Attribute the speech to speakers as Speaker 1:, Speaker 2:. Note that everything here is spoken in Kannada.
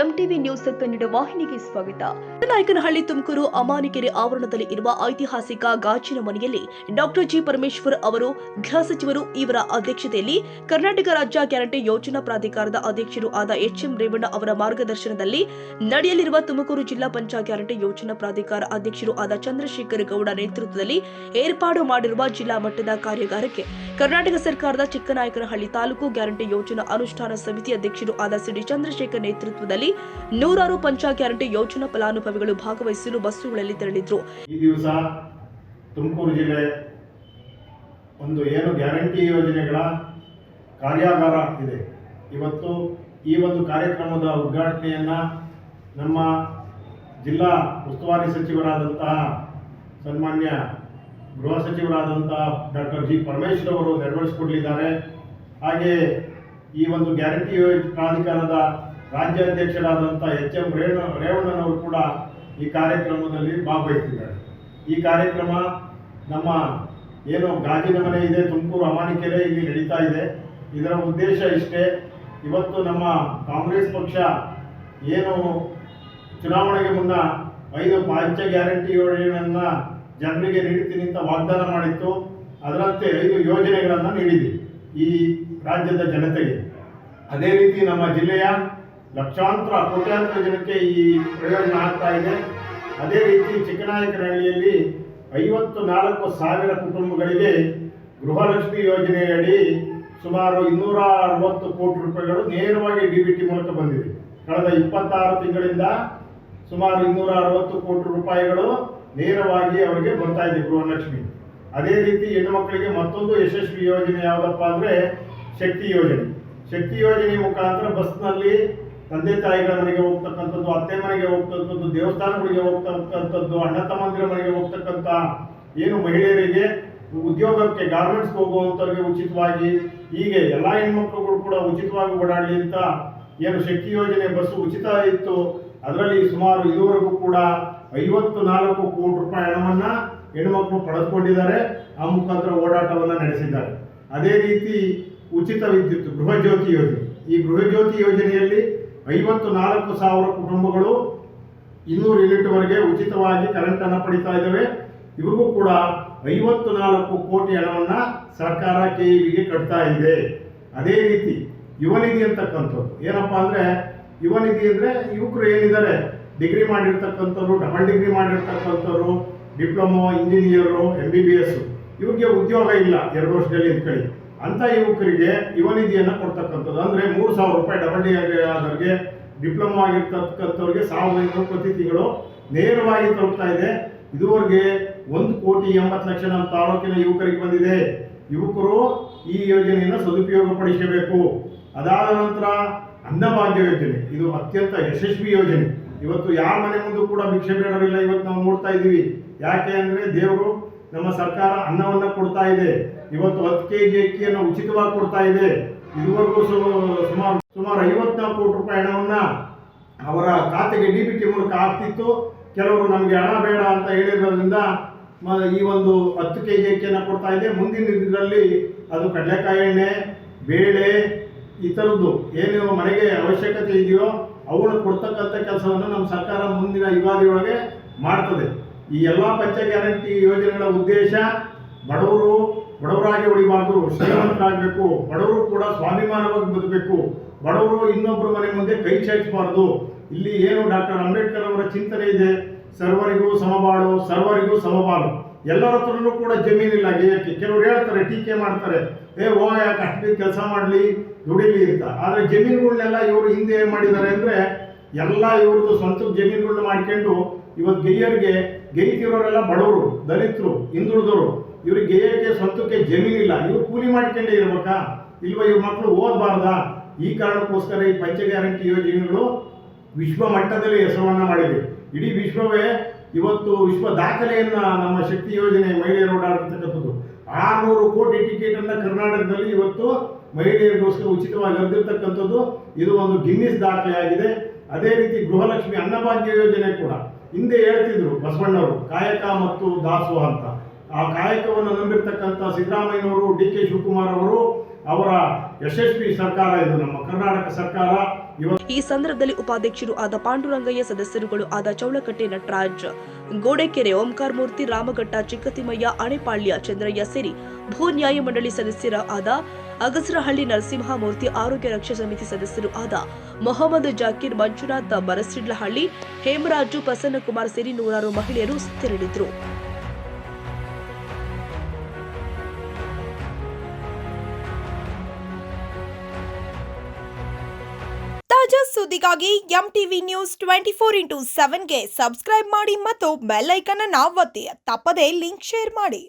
Speaker 1: ಎಂಟಿವಿ ನ್ಯೂಸ್ ಕನ್ನಡ ವಾಹಿನಿಗೆ ಸ್ವಾಗತ. ನಾಯಕನಹಳ್ಳಿ ತುಮಕೂರು ಅಮಾನಿಕೆರೆ ಆವರಣದಲ್ಲಿ ಇರುವ ಐತಿಹಾಸಿಕ ಗಾಜಿನ ಮನೆಯಲ್ಲಿ ಡಾಕ್ಟರ್ ಜಿ ಪರಮೇಶ್ವರ್ ಅವರು ಗೃಹ ಸಚಿವರು ಇವರ ಅಧ್ಯಕ್ಷತೆಯಲ್ಲಿ ಕರ್ನಾಟಕ ರಾಜ್ಯ ಗ್ಯಾರಂಟಿ ಯೋಜನಾ ಪ್ರಾಧಿಕಾರದ ಅಧ್ಯಕ್ಷರು ಆದ ಎಚ್ಎಂ ರೇವಣ್ಣ ಅವರ ಮಾರ್ಗದರ್ಶನದಲ್ಲಿ ನಡೆಯಲಿರುವ ತುಮಕೂರು ಜಿಲ್ಲಾ ಪಂಚಾಯತ್ ಗ್ಯಾರಂಟಿ ಯೋಜನಾ ಪ್ರಾಧಿಕಾರ ಅಧ್ಯಕ್ಷರು ಆದ ಚಂದ್ರಶೇಖರ್ ಗೌಡ ನೇತೃತ್ವದಲ್ಲಿ ಏರ್ಪಾಡು ಮಾಡಿರುವ ಜಿಲ್ಲಾ ಮಟ್ಟದ ಕಾರ್ಯಾಗಾರಕ್ಕೆ ಕರ್ನಾಟಕ ಸರ್ಕಾರದ ಚಿಕ್ಕನಾಯಕನಹಳ್ಳಿ ತಾಲೂಕು ಗ್ಯಾರಂಟಿ ಯೋಜನಾ ಅನುಷ್ಠಾನ ಸಮಿತಿ ಅಧ್ಯಕ್ಷರು ಆದ ಸಿಡಿ ಚಂದ್ರಶೇಖರ್ ನೇತೃತ್ವದಲ್ಲಿ ನೂರಾರು ಪಂಚಾಯತ್ ಗ್ಯಾರಂಟಿ ಯೋಜನಾ ಫಲಾನುಭವಿಗಳು ಭಾಗವಹಿಸಲು ಬಸ್ಸುಗಳಲ್ಲಿ ತೆರಳಿದ್ರು.
Speaker 2: ಈ ದಿವಸ ತುಮಕೂರು ಜಿಲ್ಲೆ ಒಂದು ಏನು ಗ್ಯಾರಂಟಿ ಯೋಜನೆಗಳ ಕಾರ್ಯಾಗಾರ ಇದೆ. ಇವತ್ತು ಈ ಒಂದು ಕಾರ್ಯಕ್ರಮದ ಉದ್ಘಾಟನೆಯನ್ನ ನಮ್ಮ ಜಿಲ್ಲಾ ಉಸ್ತುವಾರಿ ಸಚಿವರಾದಂತಹ ಸನ್ಮಾನ್ಯ ಗೃಹ ಸಚಿವರಾದಂತಹ ಡಾಕ್ಟರ್ ಜಿ ಪರಮೇಶ್ವರ್ ಅವರು ನೆರವೇರಿಸಿಕೊಡಲಿದ್ದಾರೆ. ಹಾಗೆ ಈ ಒಂದು ಗ್ಯಾರಂಟಿ ಪ್ರಾಧಿಕಾರದ ರಾಜ್ಯಾಧ್ಯಕ್ಷರಾದಂಥ ಎಚ್ಎಂ ರೇವಣ್ಣನವರು ಕೂಡ ಈ ಕಾರ್ಯಕ್ರಮದಲ್ಲಿ ಭಾಗವಹಿಸಿದ್ದಾರೆ. ಈ ಕಾರ್ಯಕ್ರಮ ನಮ್ಮ ಏನು ಗಾಜಿನ ಮನೆ ಇದೆ ತುಮಕೂರು ಅಮಾನಿಕೆರೆ ಇಲ್ಲಿ ನಡೀತಾ ಇದೆ. ಇದರ ಉದ್ದೇಶ ಇಷ್ಟೇ, ಇವತ್ತು ನಮ್ಮ ಕಾಂಗ್ರೆಸ್ ಪಕ್ಷ ಏನು ಚುನಾವಣೆಗೆ ಮುನ್ನ 5 ಪಂಚ ಗ್ಯಾರಂಟಿ ಯೋಜನೆಯನ್ನ ಜನರಿಗೆ ನೀಡುತ್ತೀನಿ ಅಂತ ವಾಗ್ದಾನ ಮಾಡಿತ್ತು. ಅದರಂತೆ 5 ಯೋಜನೆಗಳನ್ನು ನೀಡಿದೆ ಈ ರಾಜ್ಯದ ಜನತೆಗೆ. ಅದೇ ರೀತಿ ನಮ್ಮ ಜಿಲ್ಲೆಯ ಲಕ್ಷಾಂತರ ಕೋಟ್ಯಾಂತರ ಜನಕ್ಕೆ ಈ ಪ್ರಯೋಜನ ಆಗ್ತಾ ಇದೆ. ಅದೇ ರೀತಿ ಚಿಕ್ಕನಾಯಕನಹಳ್ಳಿಯಲ್ಲಿ 54,000 ಕುಟುಂಬಗಳಿಗೆ ಗೃಹಲಕ್ಷ್ಮಿ ಯೋಜನೆಯಡಿ ಸುಮಾರು 260 ಕೋಟಿ ರೂಪಾಯಿಗಳು ನೇರವಾಗಿ ಡಿಬಿಟಿ ಮೂಲಕ ಬಂದಿದೆ. ಕಳೆದ 26 ತಿಂಗಳಿಂದ ಸುಮಾರು 260 ಕೋಟಿ ರೂಪಾಯಿಗಳು ನೇರವಾಗಿ ಅವರಿಗೆ ಬರ್ತಾ ಇದೆ ಗೃಹಲಕ್ಷ್ಮಿ. ಅದೇ ರೀತಿ ಹೆಣ್ಣು ಮಕ್ಕಳಿಗೆ ಮತ್ತೊಂದು ಯಶಸ್ವಿ ಯೋಜನೆ ಯಾವುದಪ್ಪ ಅಂದರೆ ಶಕ್ತಿ ಯೋಜನೆ. ಶಕ್ತಿ ಯೋಜನೆ ಮುಖಾಂತರ ಬಸ್ನಲ್ಲಿ ತಂದೆ ತಾಯಿಗಳ ಮನೆಗೆ ಹೋಗ್ತಕ್ಕಂಥದ್ದು, ಅತ್ತೆ ಮನೆಗೆ ಹೋಗ್ತಕ್ಕಂಥದ್ದು, ದೇವಸ್ಥಾನಗಳಿಗೆ ಹೋಗ್ತಕ್ಕಂಥದ್ದು, ಅಣ್ಣ ತಮ್ಮಂದಿರ ಮನೆಗೆ ಹೋಗ್ತಕ್ಕಂಥ ಏನು ಮಹಿಳೆಯರಿಗೆ ಉದ್ಯೋಗಕ್ಕೆ ಗಾರ್ಮೆಂಟ್ಸ್ ಹೋಗುವಂಥವ್ರಿಗೆ ಉಚಿತವಾಗಿ, ಹೀಗೆ ಎಲ್ಲ ಹೆಣ್ಮಕ್ಳುಗಳು ಕೂಡ ಉಚಿತವಾಗಿ ಓಡಾಡಲಿ ಅಂತ ಏನು ಶಕ್ತಿ ಯೋಜನೆ ಬಸ್ಸು ಉಚಿತ ಇತ್ತು. ಅದರಲ್ಲಿ ಸುಮಾರು ಇದುವರೆಗೂ ಕೂಡ 54 ಕೋಟಿ ರೂಪಾಯಿ ಹಣವನ್ನು ಹೆಣ್ಣುಮಕ್ಕಳು ಪಡೆದುಕೊಂಡಿದ್ದಾರೆ. ಆ ಮುಖಾಂತರ ಓಡಾಟವನ್ನು ನಡೆಸಿದ್ದಾರೆ. ಅದೇ ರೀತಿ ಉಚಿತ ವಿದ್ಯುತ್ ಗೃಹ ಜ್ಯೋತಿ ಯೋಜನೆ. ಈ ಗೃಹ ಜ್ಯೋತಿ ಯೋಜನೆಯಲ್ಲಿ 54,000 ಕುಟುಂಬಗಳು 200 ಯೂನಿಟ್ವರೆಗೆ ಉಚಿತವಾಗಿ ಕರೆಂಟನ್ನು ಪಡಿತಾ ಇದ್ದಾವೆ. ಇವ್ರಿಗೂ ಕೂಡ 54 ಕೋಟಿ ಹಣವನ್ನು ಸರ್ಕಾರ ಕೆಇಬಿಗೆ ಕಟ್ತಾ ಇದೆ. ಅದೇ ರೀತಿ ಯುವ ನಿಧಿ ಅಂತಕ್ಕಂಥದ್ದು ಏನಪ್ಪ ಅಂದರೆ, ಯುವ ನಿಧಿ ಅಂದರೆ ಯುವಕರು ಏನಿದ್ದಾರೆ ಡಿಗ್ರಿ ಮಾಡಿರ್ತಕ್ಕಂಥವ್ರು, ಡಬಲ್ ಡಿಗ್ರಿ ಮಾಡಿರ್ತಕ್ಕಂಥವ್ರು, ಡಿಪ್ಲೊಮೊ, ಇಂಜಿನಿಯರು, MBBS, ಇವ್ರಿಗೆ ಉದ್ಯೋಗ ಇಲ್ಲ 2 ವರ್ಷದಲ್ಲಿ ಇದ್ಕೊಳ್ಳಿ ಅಂಥ ಯುವಕರಿಗೆ ಯುವ ನಿಧಿಯನ್ನು ಕೊಡ್ತಕ್ಕಂಥದ್ದು. ಅಂದರೆ 3,000 ರೂಪಾಯಿ ಡಬಲ್ ಡಿಗ್ರಿ ಆದವ್ರಿಗೆ, ಡಿಪ್ಲೊಮೊ ಆಗಿರ್ತಕ್ಕಂಥವ್ರಿಗೆ 1,500 ಪ್ರತಿ ತಿಂಗಳು ನೇರವಾಗಿ ತಲುಪ್ತಾ ಇದೆ. ಇದುವರೆಗೆ 1,80,00,000 ನಮ್ಮ ತಾಲೂಕಿನ ಯುವಕರಿಗೆ ಬಂದಿದೆ. ಯುವಕರು ಈ ಯೋಜನೆಯನ್ನು ಸದುಪಯೋಗ ಪಡಿಸಬೇಕು. ಅದಾದ ನಂತರ ಅನ್ನಭಾಗ್ಯ ಯೋಜನೆ, ಇದು ಅತ್ಯಂತ ಯಶಸ್ವಿ ಯೋಜನೆ. ಇವತ್ತು ಯಾರ ಮನೆ ಮುಂದೆ ಕೂಡ ಭಿಕ್ಷೆ ಬೇಡರಿಲ್ಲ. ಇವತ್ತು ನಾವು ನೋಡ್ತಾ ಇದ್ದೀವಿ. ಯಾಕೆ ಅಂದರೆ ದೇವರು ನಮ್ಮ ಸರ್ಕಾರ ಅನ್ನವನ್ನು ಕೊಡ್ತಾ ಇದೆ. ಇವತ್ತು 10 kg ಅಕ್ಕಿಯನ್ನು ಉಚಿತವಾಗಿ ಕೊಡ್ತಾ ಇದೆ. ಇದುವರೆಗೂ ಸುಮಾರು 54 ಕೋಟಿ ರೂಪಾಯಿ ಹಣವನ್ನು ಅವರ ಖಾತೆಗೆ ಡಿಬಿಟಿ ಮೂಲಕ ಆಗ್ತಿತ್ತು. ಕೆಲವರು ನಮಗೆ ಹಣ ಬೇಡ ಅಂತ ಹೇಳಿರೋದ್ರಿಂದ ಈ ಒಂದು 10 kg ಅಕ್ಕಿಯನ್ನು ಕೊಡ್ತಾ ಇದೆ. ಮುಂದಿನ ದಿನದಲ್ಲಿ ಅದು ಕಡಲೆಕಾಯಿ ಎಣ್ಣೆ, ಬೇಳೆ, ಈ ಥರದ್ದು ಏನು ಮನೆಗೆ ಅವಶ್ಯಕತೆ ಇದೆಯೋ ಅವುಗಳನ್ನು ಕೊಡ್ತಕ್ಕಂಥ ಕೆಲಸವನ್ನು ನಮ್ಮ ಸರ್ಕಾರ ಮುಂದಿನ ಯುಗಾದಿಯೊಳಗೆ ಮಾಡ್ತದೆ. ಈ ಎಲ್ಲ ಪಂಚ ಗ್ಯಾರಂಟಿ ಯೋಜನೆಗಳ ಉದ್ದೇಶ ಬಡವರಾಗಿ ಉಳಿಬಾರ್ದು, ಶ್ರೀಮಂತರಾಗಬೇಕು. ಬಡವರು ಕೂಡ ಸ್ವಾಭಿಮಾನವಾಗಿ ಬದುಕಬೇಕು. ಬಡವರು ಇನ್ನೊಬ್ಬರ ಮನೆ ಮುಂದೆ ಕೈ ಚಾಚಬಾರ್ದು. ಇಲ್ಲಿ ಏನು ಡಾಕ್ಟರ್ ಅಂಬೇಡ್ಕರ್ ಅವರ ಚಿಂತನೆ ಇದೆ, ಸರ್ವರಿಗೂ ಸಮಬಾಳು, ಸರ್ವರಿಗೂ ಸಮಬಾಳು. ಎಲ್ಲರ ಹತ್ರನೂ ಕೂಡ ಜಮೀನಿಲ್ಲ ಗೆಯಕ್ಕೆ. ಕೆಲವರು ಹೇಳ್ತಾರೆ, ಟೀಕೆ ಮಾಡ್ತಾರೆ, ಯಾಕೆ ಅಷ್ಟು ಕೆಲಸ ಮಾಡಲಿ, ದುಡಿಲಿ ಅಂತ. ಆದರೆ ಜಮೀನುಗಳನ್ನೆಲ್ಲ ಇವರು ಹಿಂದೆ ಏನು ಮಾಡಿದ್ದಾರೆ ಅಂದರೆ, ಎಲ್ಲ ಇವ್ರದ್ದು ಸ್ವಂತ ಜಮೀನುಗಳನ್ನ ಮಾಡ್ಕೊಂಡು ಇವತ್ತು ಗೆಯ್ತಿರೋರೆಲ್ಲ ಬಡವರು, ದಲಿತರು, ಹಿಂದುಳಿದವರು. ಇವ್ರಿಗೆ ಗೆಯ್ಯಕ್ಕೆ ಸ್ವಂತಕ್ಕೆ ಜಮೀನಿಲ್ಲ. ಇವ್ರು ಕೂಲಿ ಮಾಡ್ಕೊಂಡೇ ಇರ್ಬೇಕಾ ಇಲ್ವಾ? ಇವ್ರ ಮಕ್ಕಳು ಓದಬಾರ್ದಾ? ಈ ಕಾರಣಕ್ಕೋಸ್ಕರ ಈ ಪಂಚ ಗ್ಯಾರಂಟಿ ಯೋಜನೆಗಳು ವಿಶ್ವ ಮಟ್ಟದಲ್ಲಿ ಹೆಸರನ್ನು ಮಾಡಿದೆ. ಇಡೀ ವಿಶ್ವವೇ ಇವತ್ತು ವಿಶ್ವ ದಾಖಲೆಯನ್ನು ನಮ್ಮ ಶಕ್ತಿ ಯೋಜನೆ ಮಹಿಳೆಯರು ಓಡಾಡಿರ್ತಕ್ಕಂಥದ್ದು 600 ಕೋಟಿ ಟಿಕೆಟನ್ನು ಕರ್ನಾಟಕದಲ್ಲಿ ಇವತ್ತು ಮಹಿಳೆಯರಿಗೋಸ್ಕರ ಉಚಿತವಾಗಿ ಹರಿದಿರ್ತಕ್ಕಂಥದ್ದು. ಇದು ಒಂದು ಗಿನ್ನಿಸ್ ದಾಖಲೆಯಾಗಿದೆ. ಅದೇ ರೀತಿ ಗೃಹಲಕ್ಷ್ಮಿ ಅನ್ನಭಾಗ್ಯ ಯೋಜನೆ ಕೂಡ ಹಿಂದೆ ಹೇಳ್ತಿದ್ರು ಬಸವಣ್ಣವರು, ಕಾಯಕ ಮತ್ತು ದಾಸೋಹ ಅಂತ. ಆ ಕಾಯಕವನ್ನು ನಂಬಿರ್ತಕ್ಕಂಥ ಸಿದ್ದರಾಮಯ್ಯನವರು, DK ಶಿವಕುಮಾರ್ ಅವರು, ಅವರ ಯಶಸ್ವಿ ಸರ್ಕಾರ ಇದು ನಮ್ಮ ಕರ್ನಾಟಕ ಸರ್ಕಾರ.
Speaker 1: ಈ ಸಂದರ್ಭದಲ್ಲಿ ಉಪಾಧ್ಯಕ್ಷರು ಆದ ಪಾಂಡುರಂಗಯ್ಯ, ಸದಸ್ಯರುಗಳು ಆದ ಚೌಳಕಟ್ಟೆ ನಟರಾಜ್, ಗೋಡೆಕೆರೆ ಓಂಕಾರ ಮೂರ್ತಿ, ರಾಮಘಟ್ಟ ಚಿಕ್ಕತಿಮ್ಮಯ್ಯ, ಅಣೆಪಾಳ್ಯ ಚಂದ್ರಯ್ಯ ಸೇರಿ ಭೂ ನ್ಯಾಯ ಮಂಡಳಿ ಸದಸ್ಯರ ಆದ ಅಗಸರಹಳ್ಳಿ ನರಸಿಂಹಮೂರ್ತಿ, ಆರೋಗ್ಯ ರಕ್ಷಾ ಸಮಿತಿ ಸದಸ್ಯರು ಆದ ಮೊಹಮ್ಮದ್ ಜಾಕೀರ್, ಮಂಜುನಾಥ್, ಬರಸಿಡ್ಲಹಳ್ಳಿ, ಹೇಮರಾಜು, ಪ್ರಸನ್ನಕುಮಾರ್ ಸೇರಿ ನೂರಾರು ಮಹಿಳೆಯರು ತೆರಳಿದ್ರು.
Speaker 3: ತಾಜಾ ಸುದ್ದಿಗಾಗಿ ಎಂಟಿವಿ ನ್ಯೂಸ್ 24x7ಗೆ ಸಬ್ಸ್ಕ್ರೈಬ್ ಮಾಡಿ ಮತ್ತು ಬೆಲ್ ಐಕಾನ್ ಅನ್ನು ಒತ್ತಿ. ತಪ್ಪದೇ ಲಿಂಕ್ ಶೇರ್ ಮಾಡಿ.